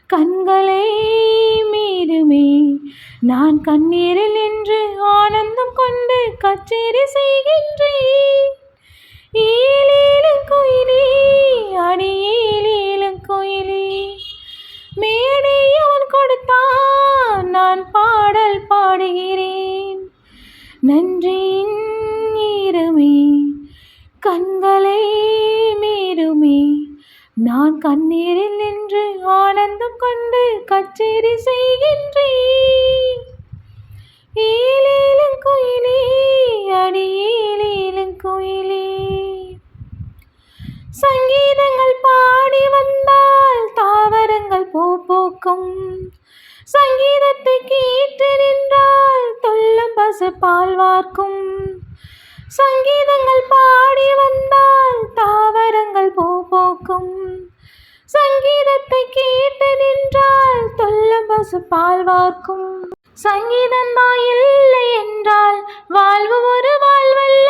கண்களை மீறுமே நான் கண்ணீரில் நின்று ஆனந்தம் கொண்டு கச்சேரி செய்கின்றேன். ஈழங்குயிலே அடி ஈழங்குயிலே மேடை அவன் கொடுத்தான் நான் பாடல் பாடுகிறேன். நன்றியின் ஈரமே கண்களை மீறுமே நான் கண்ணீரில் நின்று ஆனந்தம் கொண்டு கச்சேரி செய்கின்றேன். ஈழங்குயிலே அடி ஈழங்குயிலே சங்கீதங்கள் பாடி வந்தால் தாவரங்கள் பூ பூக்கும். சங்கீதத்தை கேட்டு நின்றால் துள்ளும் பசு பால் வார்க்கும். சங்கீதங்கள் பாடி வந்தால் தாவரங்கள் பூ பூக்கும். சங்கீதத்தை கேட்டு நின்றால் துள்ளும் பசு பால் வார்க்கும். சங்கீதம்தான் இல்லை என்றால் வாழ்வு ஒரு வாழ்வல்ல.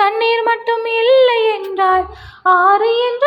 தண்ணீர் மட்டும் இல்லை என்றால் ஆறு என்ற